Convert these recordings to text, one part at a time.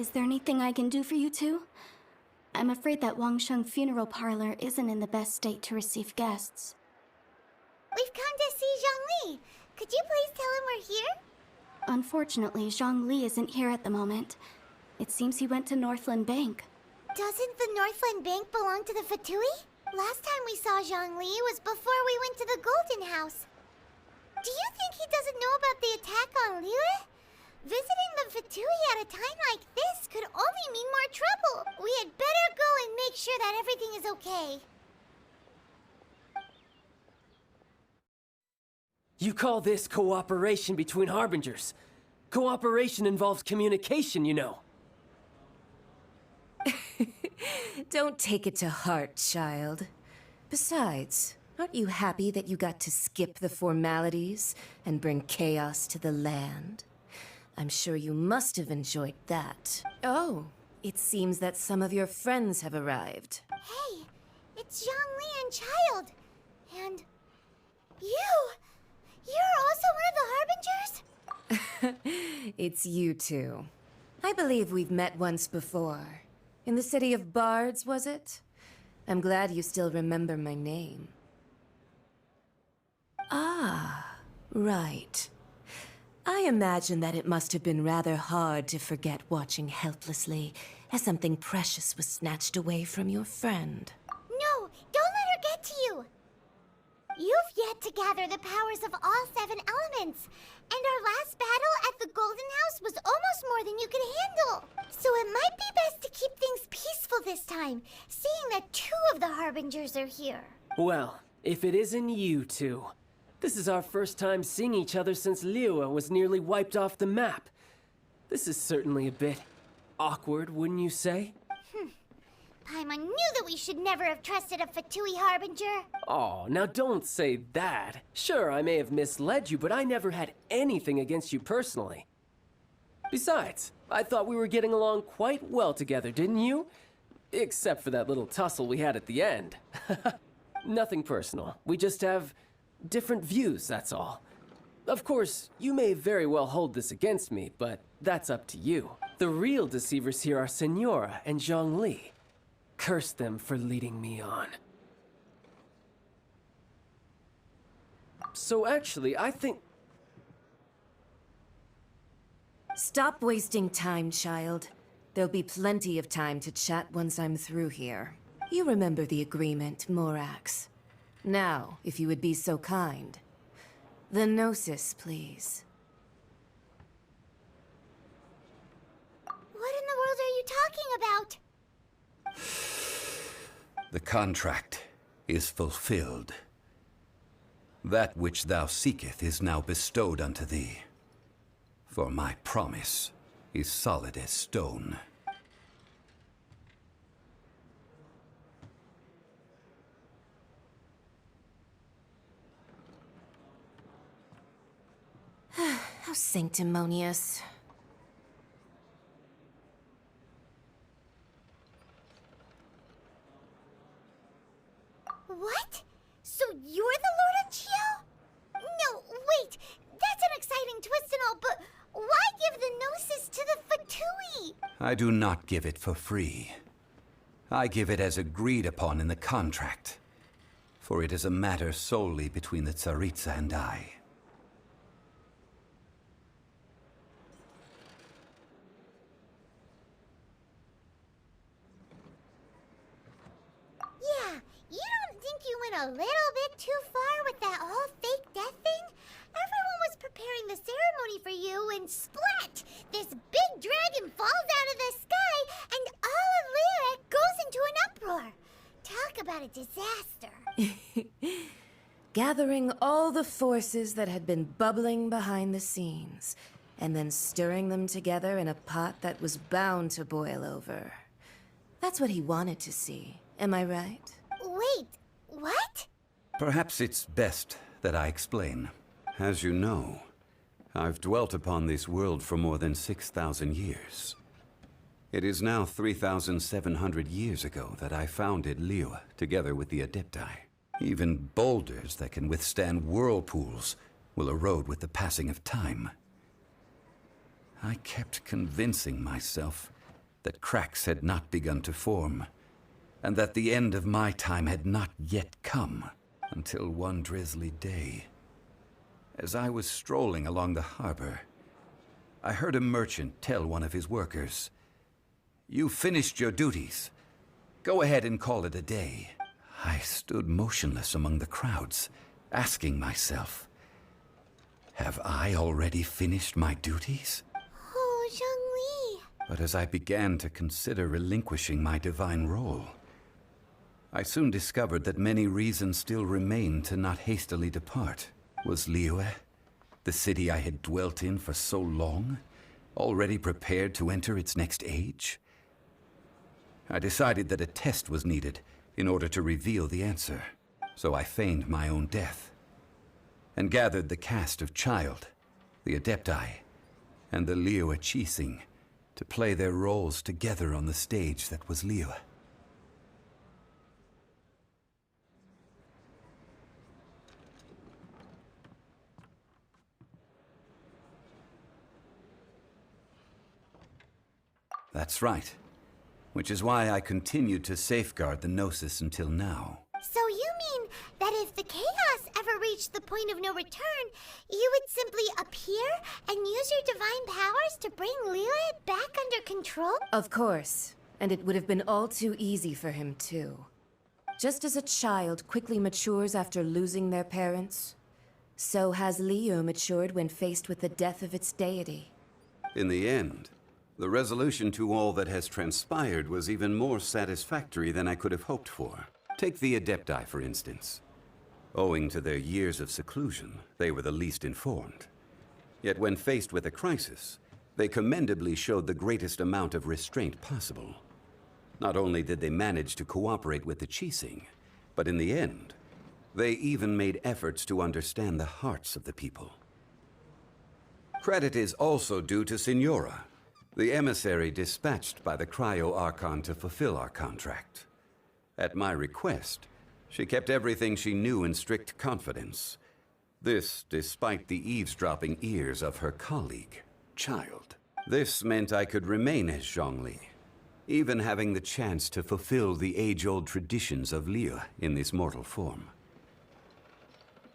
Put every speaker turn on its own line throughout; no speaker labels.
Is there anything I can do for you two? I'm afraid that Wangsheng funeral parlor isn't in the best state to receive guests.
We've come to see Zhongli. Could you please tell him we're here?
Unfortunately, Zhongli isn't here at the moment. It seems he went to Northland Bank.
Doesn't the Northland Bank belong to the Fetui? Last time we saw Zhongli was before we went to the Golden House. Do you think he doesn't know about the attack on Liyue? Visiting the Fetui at a time like this could only mean more trouble. We had better go and make sure that everything is okay.
You call this cooperation between harbingers? Cooperation involves communication, you know.
Don't take it to heart, child. Besides, aren't you happy that you got to skip the formalities and bring chaos to the land? I'm sure you must have enjoyed that. Oh, it seems that some of your friends have arrived.
Hey, it's Zhongli and Child. And you! You're also one of the harbingers?
It's you two. I believe we've met once before. In the city of Bards, was it? I'm glad you still remember my name. Ah, right. I imagine that it must have been rather hard to forget watching helplessly as something precious was snatched away from your friend.
No, don't let her get to you! You've yet to gather the powers of all 7 elements, and our last battle at the Golden House was almost more than you could handle. So it might be best to keep things peaceful this time, seeing that 2 of the Harbingers are here.
Well, if it isn't you two. This is our first time seeing each other since Liyue was nearly wiped off the map. This is certainly a bit awkward, wouldn't you say?
Paimon knew that we should never have trusted a Fetui Harbinger.
Oh, now don't say that. Sure, I may have misled you, but I never had anything against you personally. Besides, I thought we were getting along quite well together, didn't you? Except for that little tussle we had at the end. Nothing personal. We just have different views, that's all. Of course, you may very well hold this against me, but that's up to you. The real deceivers here are Senora and Zhongli. Curse them for leading me on. So actually, I think...
Stop wasting time, child. There'll be plenty of time to chat once I'm through here. You remember the agreement, Morax. Now, if you would be so kind. The Gnosis, please.
What in the world are you talking about?
The contract is fulfilled. That which thou seeketh is now bestowed unto thee. For my promise is solid as stone.
How sanctimonious.
What? So you're the Lord of Chio? No, wait! That's an exciting twist and all, but why give the Gnosis to the Fetui?
I do not give it for free. I give it as agreed upon in the contract. For it is a matter solely between the Tsaritsa and I.
Yeah, you don't think you went a little bit too far with that whole fake death thing? Everyone was preparing the ceremony for you and splat! This big dragon falls out of the sky and all of Lyric goes into an uproar. Talk about a disaster.
Gathering all the forces that had been bubbling behind the scenes, and then stirring them together in a pot that was bound to boil over. That's what he wanted to see, am I right?
Wait, what?
Perhaps it's best that I explain. As you know, I've dwelt upon this world for more than 6,000 years. It is now 3,700 years ago that I founded Liyue, together with the Adepti. Even boulders that can withstand whirlpools will erode with the passing of time. I kept convincing myself that cracks had not begun to form, and that the end of my time had not yet come, until one drizzly day. As I was strolling along the harbor, I heard a merchant tell one of his workers, "You've finished your duties. Go ahead and call it a day." I stood motionless among the crowds, asking myself, have I already finished my duties?
Oh, Zhongli.
But as I began to consider relinquishing my divine role, I soon discovered that many reasons still remained to not hastily depart. Was Liyue, the city I had dwelt in for so long, already prepared to enter its next age? I decided that a test was needed in order to reveal the answer, so I feigned my own death and gathered the cast of Child, the Adepti, and the Liyue Qixing to play their roles together on the stage that was Liyue. That's right. Which is why I continued to safeguard the Gnosis until now.
So you mean that if the chaos ever reached the point of no return, you would simply appear and use your divine powers to bring Liyue back under control?
Of course. And it would have been all too easy for him, too. Just as a child quickly matures after losing their parents, so has Liyue matured when faced with the death of its deity.
In the end, the resolution to all that has transpired was even more satisfactory than I could have hoped for. Take the Adepti, for instance. Owing to their years of seclusion, they were the least informed. Yet when faced with a crisis, they commendably showed the greatest amount of restraint possible. Not only did they manage to cooperate with the Qixing, but in the end, they even made efforts to understand the hearts of the people. Credit is also due to Signora, the emissary dispatched by the Cryo-Archon to fulfill our contract. At my request, she kept everything she knew in strict confidence. This despite the eavesdropping ears of her colleague, Child. This meant I could remain as Zhongli, even having the chance to fulfill the age-old traditions of Liyue in this mortal form.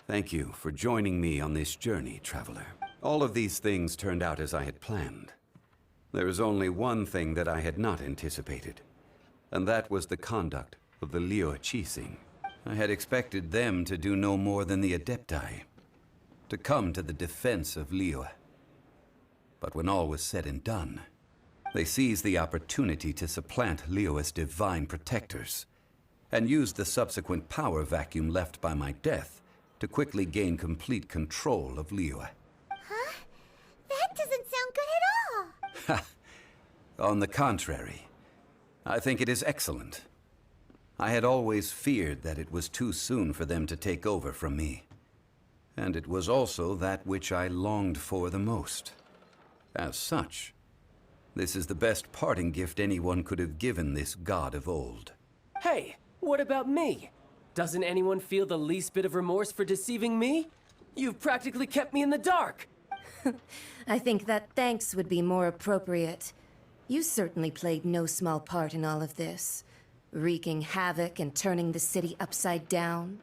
Thank you for joining me on this journey, Traveler. All of these things turned out as I had planned. There is only one thing that I had not anticipated, and that was the conduct of the Liyue Qixing. I had expected them to do no more than the Adepti, to come to the defense of Liyue. But when all was said and done, they seized the opportunity to supplant Liyue as divine protectors, and used the subsequent power vacuum left by my death to quickly gain complete control of Liyue.
Huh? That doesn't sound good at all.
On the contrary, I think it is excellent. I had always feared that it was too soon for them to take over from me. And it was also that which I longed for the most. As such, this is the best parting gift anyone could have given this god of old.
Hey, what about me? Doesn't anyone feel the least bit of remorse for deceiving me? You've practically kept me in the dark.
I think that thanks would be more appropriate. You certainly played no small part in all of this, wreaking havoc and turning the city upside down.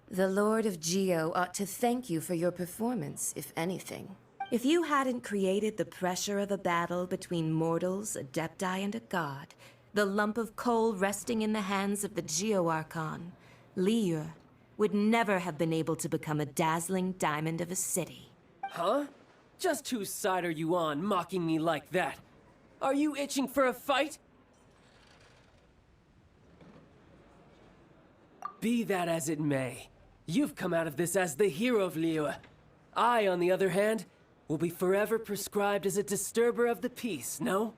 The Lord of Geo ought to thank you for your performance, if anything. If you hadn't created the pressure of a battle between mortals, Adepti, and a god, the lump of coal resting in the hands of the Geo-Archon, Liyue would never have been able to become a dazzling diamond of a city.
Huh? Just whose side are you on, mocking me like that? Are you itching for a fight? Be that as it may, you've come out of this as the hero of Liyue. I, on the other hand, will be forever prescribed as a disturber of the peace, no?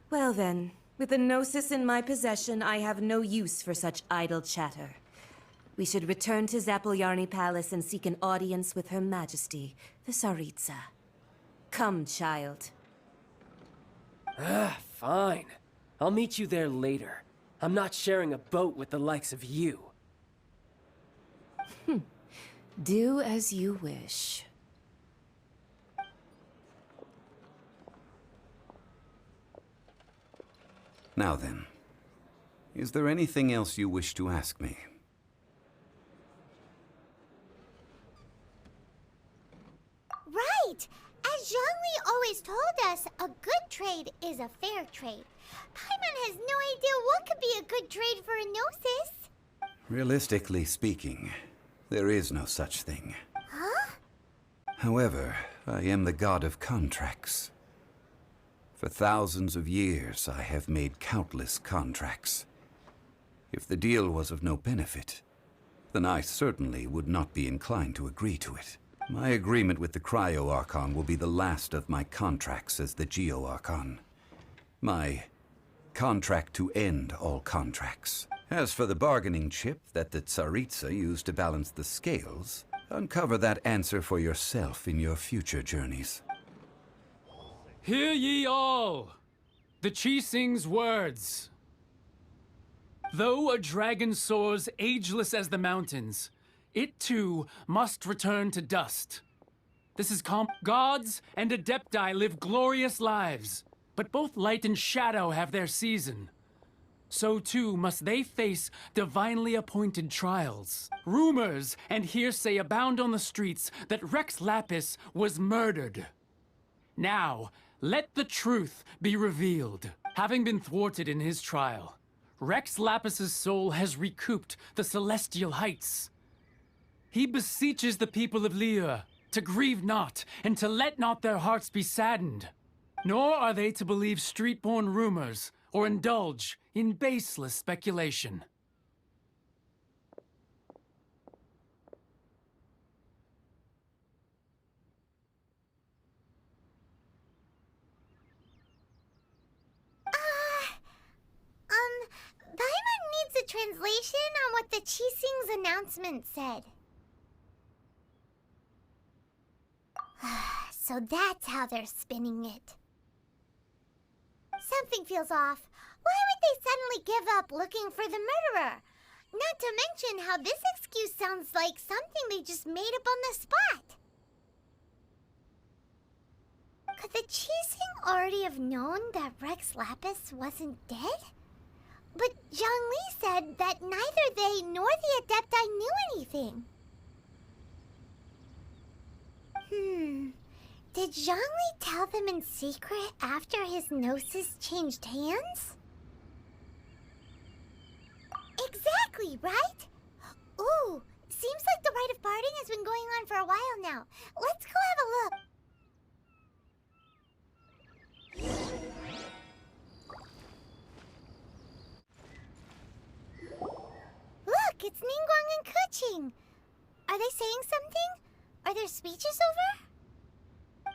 Well then, with the Gnosis in my possession, I have no use for such idle chatter. We should return to Zapoljarny Palace and seek an audience with Her Majesty, the Tsaritsa. Come, child.
Fine. I'll meet you there later. I'm not sharing a boat with the likes of you.
Do as you wish.
Now then, is there anything else you wish to ask me?
Right! As Zhongli always told us, a good trade is a fair trade. Paimon has no idea what could be a good trade for a gnosis.
Realistically speaking, there is no such thing.
Huh?
However, I am the god of contracts. For thousands of years, I have made countless contracts. If the deal was of no benefit, then I certainly would not be inclined to agree to it. My agreement with the Cryo-Archon will be the last of my contracts as the Geo-Archon. My contract to end all contracts. As for the bargaining chip that the Tsaritsa used to balance the scales, uncover that answer for yourself in your future journeys.
Hear ye all! The Qixing's words. Though a dragon soars ageless as the mountains, it too must return to dust. This is gods and adepti live glorious lives, but both light and shadow have their season. So too must they face divinely appointed trials. Rumors and hearsay abound on the streets that Rex Lapis was murdered. Now, let the truth be revealed. Having been thwarted in his trial, Rex Lapis's soul has recouped the celestial heights. He beseeches the people of Liyue to grieve not and to let not their hearts be saddened. Nor are they to believe street-born rumors or indulge in baseless speculation.
Paimon needs a translation on what the Qixing's announcement said. So that's how they're spinning it. Something feels off. Why would they suddenly give up looking for the murderer? Not to mention how this excuse sounds like something they just made up on the spot. Could the Qixing already have known that Rex Lapis wasn't dead? But Zhongli said that neither they nor the Adepti knew anything. Did Zhongli tell them in secret after his gnosis changed hands? Exactly, right? Ooh, seems like the rite of parting has been going on for a while now. Let's go have a look. Look, it's Ningguang and Keqing. Are they saying something? Are their speeches over?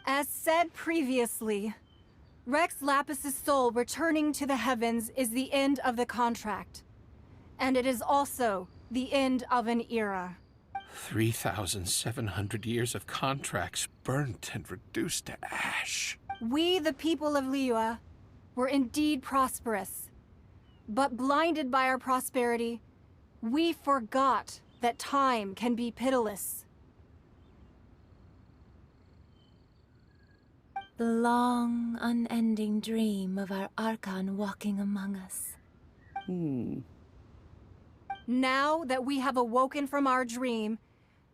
As said previously, Rex Lapis's soul returning to the heavens is the end of the contract. And it is also the end of an era.
3,700 years of contracts burnt and reduced to ash.
We, the people of Liyue, were indeed prosperous. But blinded by our prosperity, we forgot that time can be pitiless.
The long, unending dream of our Archon walking among us.
Now that we have awoken from our dream,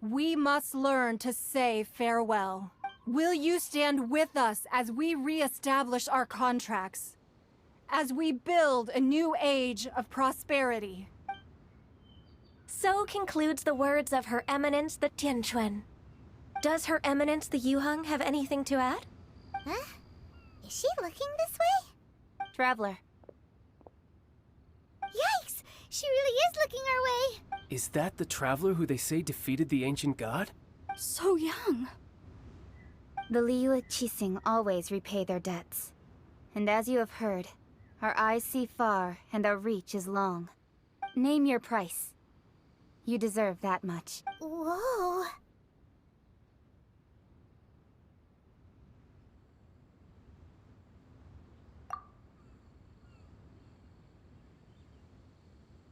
we must learn to say farewell. Will you stand with us as we re-establish our contracts? As we build a new age of prosperity?
So concludes the words of Her Eminence the Tianquan. Does Her Eminence the Yuheng have anything to add?
Huh? Is she looking this way?
Traveler.
Yikes! She really is looking our way!
Is that the traveler who they say defeated the ancient god?
So young.
The Liyue Qixing always repay their debts. And as you have heard, our eyes see far and our reach is long. Name your price. You deserve that much.
Whoa!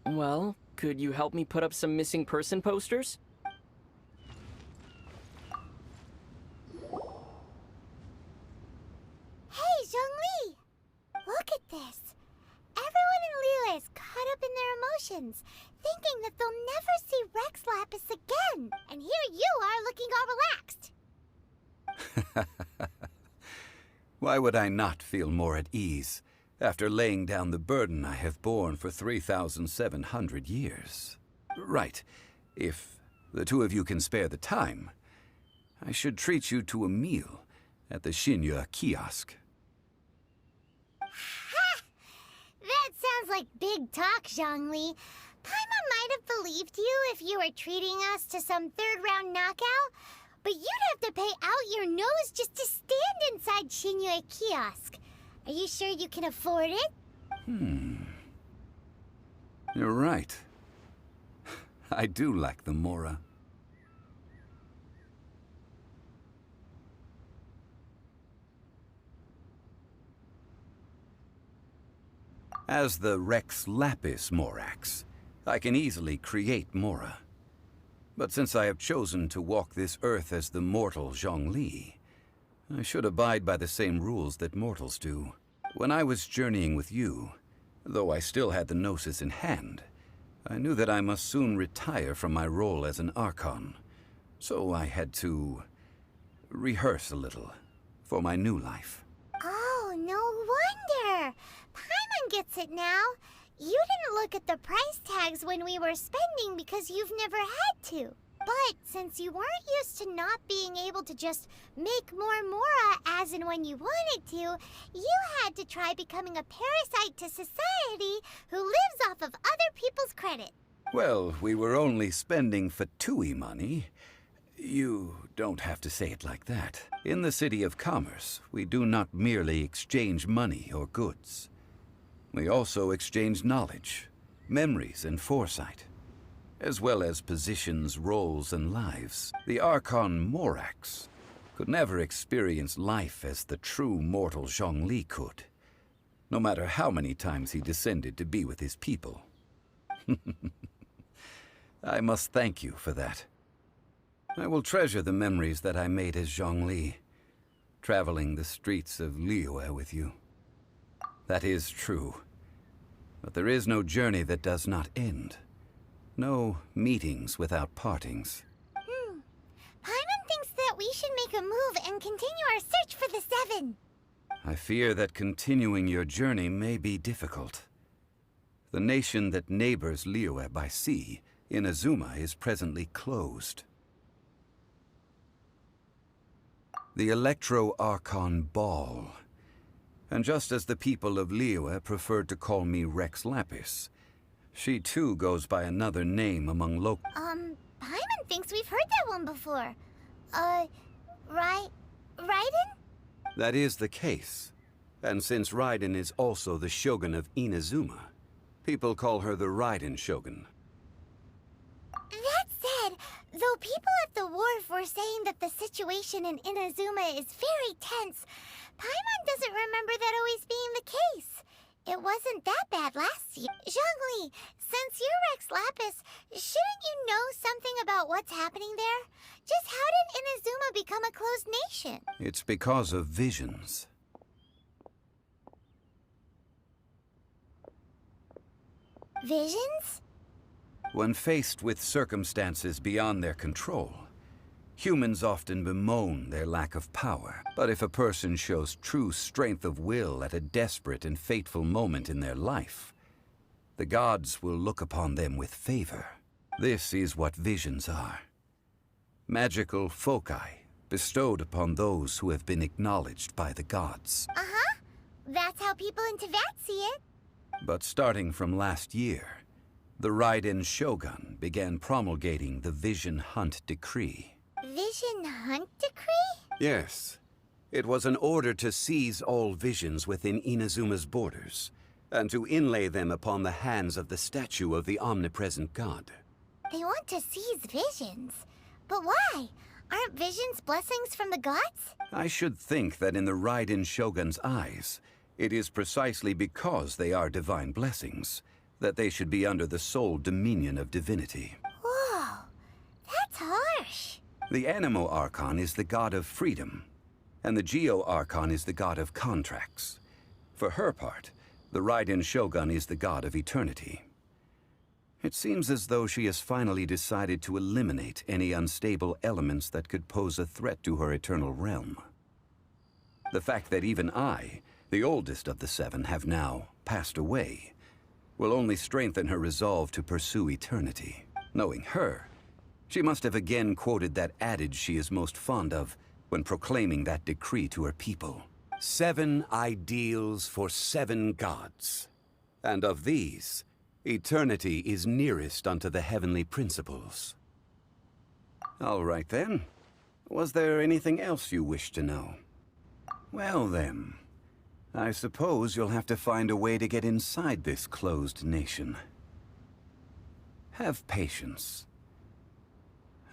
Well, could you help me put up some missing person posters?
Zhongli! Look at this. Everyone in Liyue is caught up in their emotions, thinking that they'll never see Rex Lapis again. And here you are looking all relaxed.
Why would I not feel more at ease after laying down the burden I have borne for 3,700 years? Right. If the two of you can spare the time, I should treat you to a meal at the Shinya kiosk.
Ha! That sounds like big talk, Zhongli. Paimon might have believed you if you were treating us to some third-round knockout, but you'd have to pay out your nose just to stand inside Shinya kiosk. Are you sure you can afford it?
You're right. I do lack the Mora. As the Rex Lapis Morax, I can easily create Mora. But since I have chosen to walk this earth as the mortal Zhongli, I should abide by the same rules that mortals do. When I was journeying with you, though I still had the Gnosis in hand, I knew that I must soon retire from my role as an Archon. So I had to rehearse a little for my new life.
Oh, no wonder. Paimon gets it now. You didn't look at the price tags when we were spending because you've never had to. But since you weren't used to not being able to just make more Mora as and when you wanted to, you had to try becoming a parasite to society who lives off of other people's credit.
Well, we were only spending fetui money. You don't have to say it like that. In the City of Commerce, we do not merely exchange money or goods. We also exchange knowledge, memories, and foresight, as well as positions, roles, and lives. The Archon Morax could never experience life as the true mortal Zhongli could, no matter how many times he descended to be with his people. I must thank you for that. I will treasure the memories that I made as Zhongli, traveling the streets of Liyue with you. That is true. But there is no journey that does not end. No meetings without partings.
Paimon thinks that we should make a move and continue our search for the Seven.
I fear that continuing your journey may be difficult. The nation that neighbors Liyue by sea, Inazuma, is presently closed. The Electro-Archon Ball. And just as the people of Liyue preferred to call me Rex Lapis, she too goes by another name among local.
Paimon thinks we've heard that one before. Raiden?
That is the case. And since Raiden is also the Shogun of Inazuma, people call her the Raiden Shogun.
That said, though people at the wharf were saying that the situation in Inazuma is very tense, Paimon doesn't remember that always being the case. It wasn't that bad last year. Zhongli, since you're Rex Lapis, shouldn't you know something about what's happening there? Just how did Inazuma become a closed nation?
It's because of visions.
Visions?
When faced with circumstances beyond their control, humans often bemoan their lack of power. But if a person shows true strength of will at a desperate and fateful moment in their life, the gods will look upon them with favor. This is what visions are. Magical foci bestowed upon those who have been acknowledged by the gods.
Uh-huh. That's how people in Teyvat see it.
But starting from last year, the Raiden Shogun began promulgating the Vision Hunt Decree.
Vision Hunt Decree?
Yes. It was an order to seize all visions within Inazuma's borders, and to inlay them upon the hands of the statue of the omnipresent god.
They want to seize visions. But why? Aren't visions blessings from the gods?
I should think that in the Raiden Shogun's eyes, it is precisely because they are divine blessings that they should be under the sole dominion of divinity.
Whoa, that's harsh.
The Anemo Archon is the god of freedom, and the Geo-Archon is the god of contracts. For her part, the Raiden Shogun is the god of eternity. It seems as though she has finally decided to eliminate any unstable elements that could pose a threat to her eternal realm. The fact that even I, the oldest of the seven, have now passed away, will only strengthen her resolve to pursue eternity. Knowing her, she must have again quoted that adage she is most fond of when proclaiming that decree to her people. 7 ideals for 7 gods. And of these, eternity is nearest unto the heavenly principles. All right then. Was there anything else you wish to know? Well then, I suppose you'll have to find a way to get inside this closed nation. Have patience.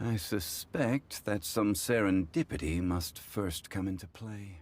I suspect that some serendipity must first come into play.